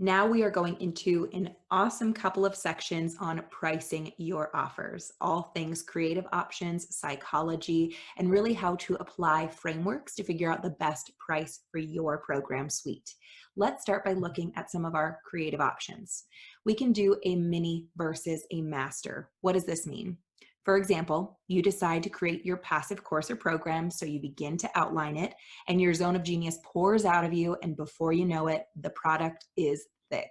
Now we are going into an awesome couple of sections on pricing your offers, all things creative options, psychology, and really how to apply frameworks to figure out the best price for your program suite. Let's start by looking at some of our creative options. We can do a mini versus a master. What does this mean? For example, you decide to create your passive course or program, so you begin to outline it, and your zone of genius pours out of you, and before you know it, the product is thick,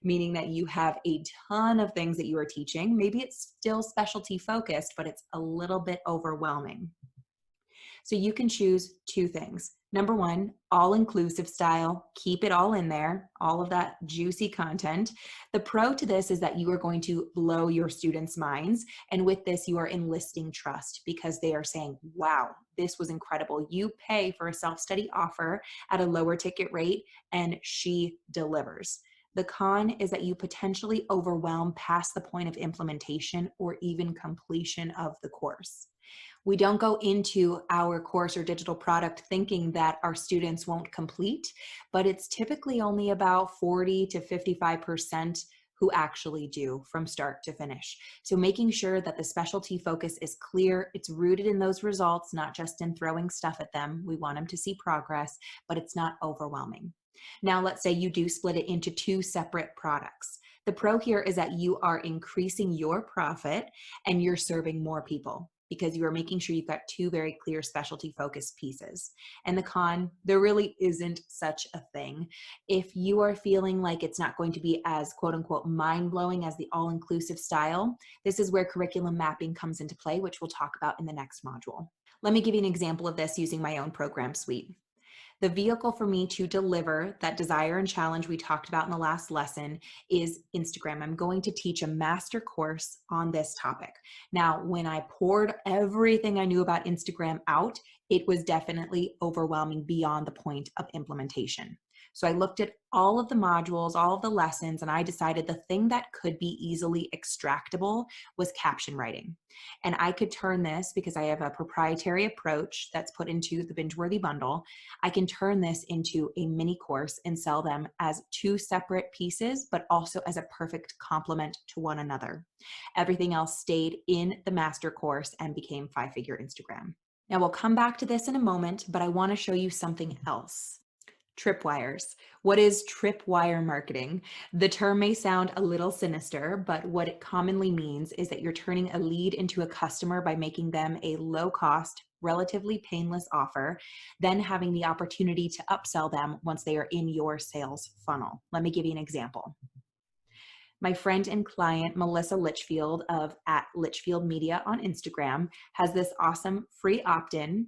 meaning that you have a ton of things that you are teaching. Maybe it's still specialty focused, but it's a little bit overwhelming. So you can choose two things. Number one, all-inclusive style, keep it all in there, all of that juicy content. The pro to this is that you are going to blow your students' minds. And with this, you are enlisting trust because they are saying, wow, this was incredible. You pay for a self-study offer at a lower ticket rate and she delivers. The con is that you potentially overwhelm past the point of implementation or even completion of the course. We don't go into our course or digital product thinking that our students won't complete, but it's typically only about 40 to 55% who actually do from start to finish. So making sure that the specialty focus is clear, it's rooted in those results, not just in throwing stuff at them. We want them to see progress, but it's not overwhelming. Now, let's say you do split it into two separate products. The pro here is that you are increasing your profit and you're serving more people, because you are making sure you've got two very clear specialty focused pieces. And the con, there really isn't such a thing. If you are feeling like it's not going to be as quote unquote mind blowing as the all-inclusive style, this is where curriculum mapping comes into play, which we'll talk about in the next module. Let me give you an example of this using my own program suite. The vehicle for me to deliver that desire and challenge we talked about in the last lesson is Instagram. I'm going to teach a master course on this topic. Now, when I poured everything I knew about Instagram out, it was definitely overwhelming beyond the point of implementation. So I looked at all of the modules, all of the lessons, and I decided the thing that could be easily extractable was caption writing. And I could turn this, because I have a proprietary approach that's put into the Binge-worthy bundle, I can turn this into a mini course and sell them as two separate pieces, but also as a perfect complement to one another. Everything else stayed in the master course and became five-figure Instagram. Now we'll come back to this in a moment, but I want to show you something else. Tripwires. What is tripwire marketing? The term may sound a little sinister, but what it commonly means is that you're turning a lead into a customer by making them a low cost, relatively painless offer, then having the opportunity to upsell them once they are in your sales funnel. Let me give you an example. My friend and client, Melissa Litchfield of @Litchfield Media on Instagram, has this awesome free opt-in.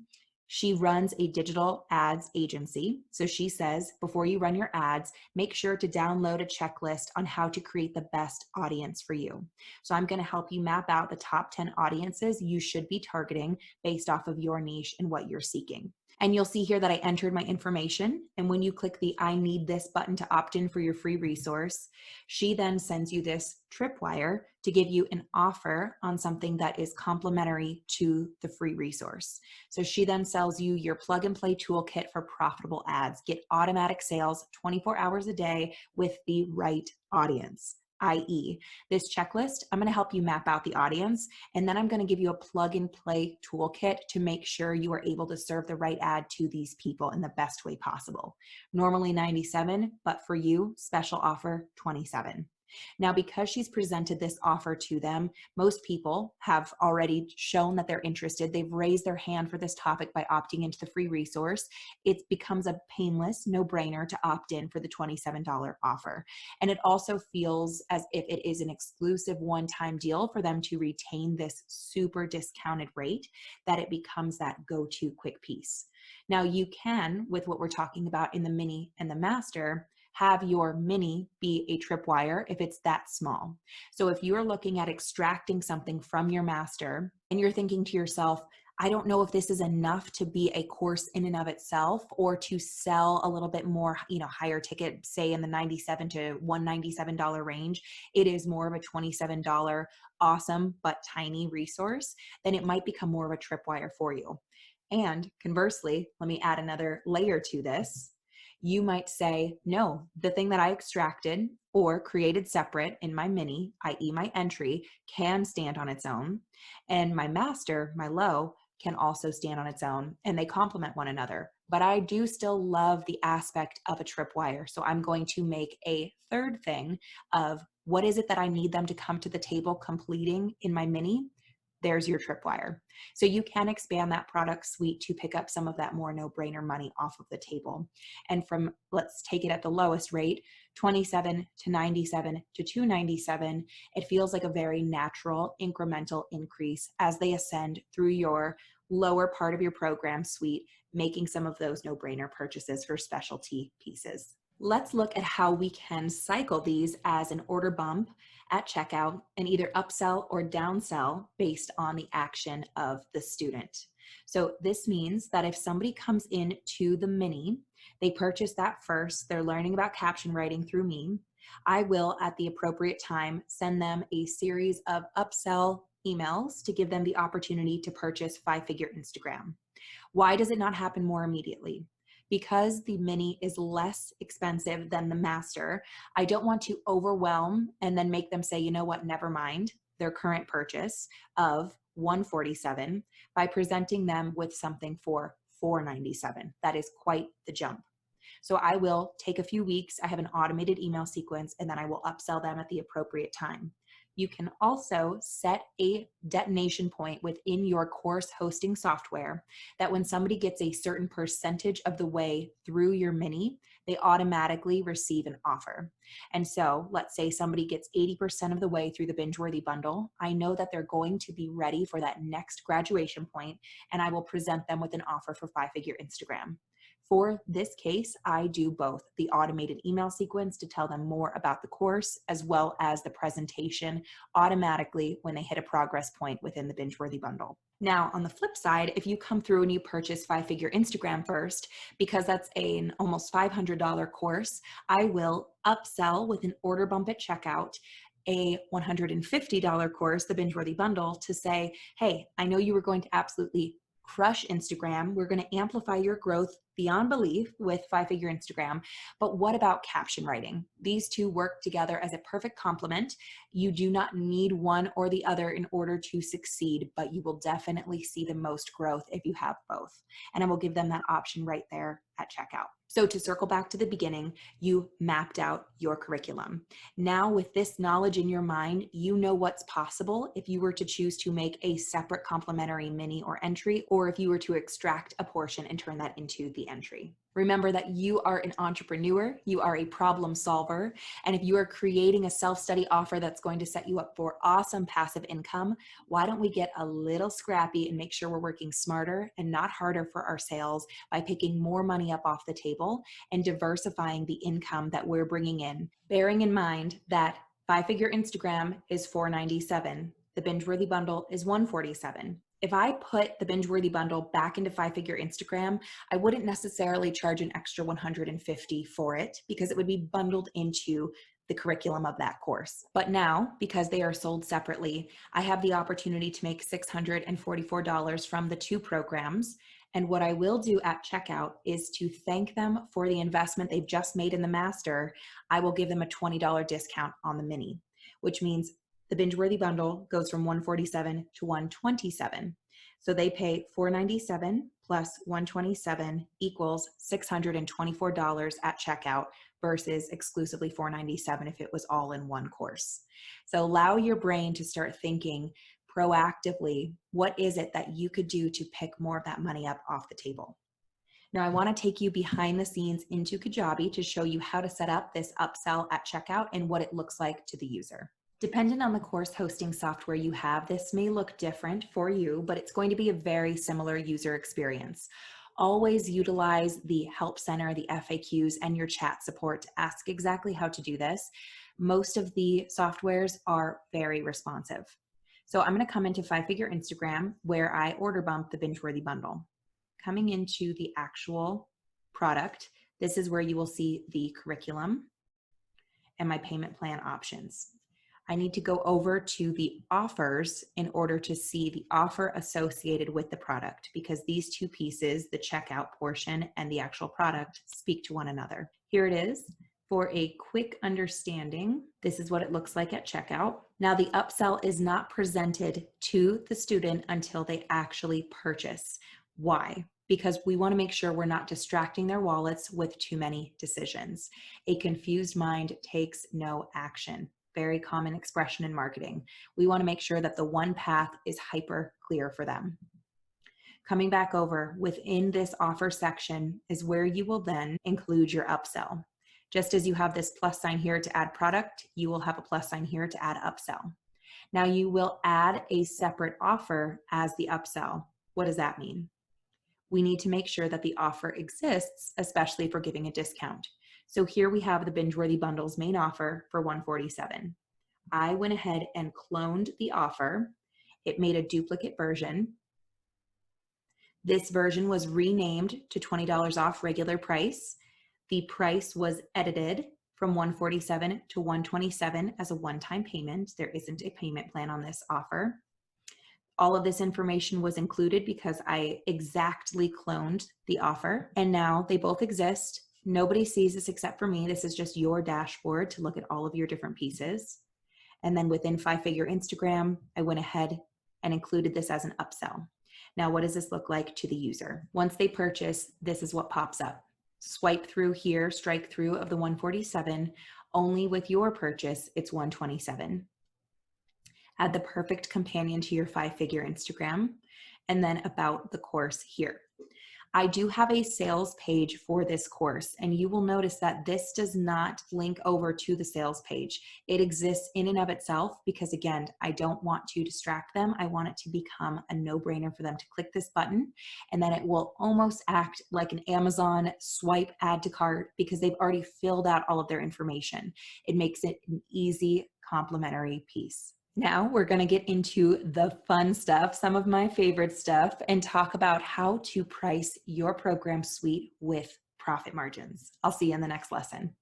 She runs a digital ads agency. So she says, before you run your ads, make sure to download a checklist on how to create the best audience for you. So I'm going to help you map out the top 10 audiences you should be targeting based off of your niche and what you're seeking. And you'll see here that I entered my information. And when you click the I need this button to opt in for your free resource, she then sends you this tripwire to give you an offer on something that is complementary to the free resource. So she then sells you your plug and play toolkit for profitable ads. Get automatic sales 24 hours a day with the right audience. I.e., this checklist, I'm going to help you map out the audience, and then I'm going to give you a plug and play toolkit to make sure you are able to serve the right ad to these people in the best way possible. Normally 97, but for you, special offer 27. Now, because she's presented this offer to them, most people have already shown that they're interested. They've raised their hand for this topic by opting into the free resource. It becomes a painless no-brainer to opt in for the $27 offer. And it also feels as if it is an exclusive one-time deal for them to retain this super discounted rate, that it becomes that go-to quick piece. Now, you can, with what we're talking about in the mini and the master, have your mini be a tripwire if it's that small. So if you're looking at extracting something from your master and you're thinking to yourself, I don't know if this is enough to be a course in and of itself or to sell a little bit more, higher ticket, say in the $97 to $197 range, it is more of a $27 awesome but tiny resource, then it might become more of a tripwire for you. And conversely, let me add another layer to this. You might say, no, the thing that I extracted or created separate in my mini, i.e. my entry, can stand on its own. And my master, my low, can also stand on its own, and they complement one another. But I do still love the aspect of a tripwire. So I'm going to make a third thing of what is it that I need them to come to the table completing in my mini? There's your tripwire. So you can expand that product suite to pick up some of that more no-brainer money off of the table. And from, let's take it at the lowest rate, 27 to 97 to 297, it feels like a very natural incremental increase as they ascend through your lower part of your program suite, making some of those no-brainer purchases for specialty pieces. Let's look at how we can cycle these as an order bump at checkout and either upsell or downsell based on the action of the student. So this means that if somebody comes in to the mini, they purchase that first, they're learning about caption writing through me, I will at the appropriate time send them a series of upsell emails to give them the opportunity to purchase 5-figure Instagram. Why does it not happen more immediately? Because the mini is less expensive than the master, I don't want to overwhelm and then make them say, you know what, never mind their current purchase of $147 by presenting them with something for $497. That is quite the jump. So I will take a few weeks, I have an automated email sequence, and then I will upsell them at the appropriate time. You can also set a detonation point within your course hosting software that when somebody gets a certain percentage of the way through your mini, they automatically receive an offer. And so let's say somebody gets 80% of the way through the binge-worthy bundle. I know that they're going to be ready for that next graduation point, and I will present them with an offer for 5-figure Instagram. For this case, I do both the automated email sequence to tell them more about the course, as well as the presentation automatically when they hit a progress point within the binge-worthy bundle. Now, on the flip side, if you come through and you purchase 5-figure Instagram first, because that's an almost $500 course, I will upsell with an order bump at checkout a $150 course, the binge-worthy bundle, to say, hey, I know you were going to absolutely crush Instagram. We're going to amplify your growth beyond belief with 5-figure Instagram. But what about caption writing? These two work together as a perfect complement. You do not need one or the other in order to succeed, but you will definitely see the most growth if you have both. And I will give them that option right there at checkout. So to circle back to the beginning, you mapped out your curriculum. Now with this knowledge in your mind, you know what's possible if you were to choose to make a separate complementary mini or entry, or if you were to extract a portion and turn that into the entry. Remember that you are an entrepreneur, you are a problem solver, and if you are creating a self-study offer that's going to set you up for awesome passive income, why don't we get a little scrappy and make sure we're working smarter and not harder for our sales by picking more money up off the table and diversifying the income that we're bringing in, bearing in mind that 5-figure Instagram is $497, the binge-worthy bundle is $147. If I put the binge-worthy bundle back into 5-figure Instagram, I wouldn't necessarily charge an extra $150 for it because it would be bundled into the curriculum of that course. But now, because they are sold separately, I have the opportunity to make $644 from the two programs. And what I will do at checkout is to thank them for the investment they've just made in the master. I will give them a $20 discount on the mini, which means the binge-worthy bundle goes from $147 to $127. So they pay $497 plus $127 equals $624 at checkout versus exclusively $497 if it was all in one course. So allow your brain to start thinking proactively, what is it that you could do to pick more of that money up off the table? Now, I want to take you behind the scenes into Kajabi to show you how to set up this upsell at checkout and what it looks like to the user. Depending on the course hosting software you have, this may look different for you, but it's going to be a very similar user experience. Always utilize the Help Center, the FAQs, and your chat support to ask exactly how to do this. Most of the softwares are very responsive. So I'm going to come into 5-figure Instagram where I order bump the binge-worthy bundle. Coming into the actual product, this is where you will see the curriculum and my payment plan options. I need to go over to the offers in order to see the offer associated with the product, because these two pieces, the checkout portion and the actual product, speak to one another. Here it is. For a quick understanding, this is what it looks like at checkout. Now, the upsell is not presented to the student until they actually purchase. Why? Because we want to make sure we're not distracting their wallets with too many decisions. A confused mind takes no action. Very common expression in marketing. We want to make sure that the one path is hyper clear for them. Coming back over, within this offer section is where you will then include your upsell. Just as you have this plus sign here to add product, you will have a plus sign here to add upsell. Now you will add a separate offer as the upsell. What does that mean? We need to make sure that the offer exists, especially if we're giving a discount. So here we have the Binge-Worthy Bundles main offer for $147. I went ahead and cloned the offer. It made a duplicate version. This version was renamed to $20 off regular price. The price was edited from $147 to $127 as a one-time payment. There isn't a payment plan on this offer. All of this information was included because I exactly cloned the offer, and now they both exist. Nobody sees this except for me. This is just your dashboard to look at all of your different pieces. And then within 5-Figure Instagram, I went ahead and included this as an upsell. Now, what does this look like to the user? Once they purchase, this is what pops up. Swipe through here, strike through of the $147. Only with your purchase, it's $127. Add the perfect companion to your 5-Figure Instagram, and then about the course here. I do have a sales page for this course, and you will notice that this does not link over to the sales page. It exists in and of itself because, again, I don't want to distract them. I want it to become a no-brainer for them to click this button, and then it will almost act like an Amazon swipe add to cart because they've already filled out all of their information. It makes it an easy complementary piece. Now we're going to get into the fun stuff, some of my favorite stuff, and talk about how to price your program suite with profit margins. I'll see you in the next lesson.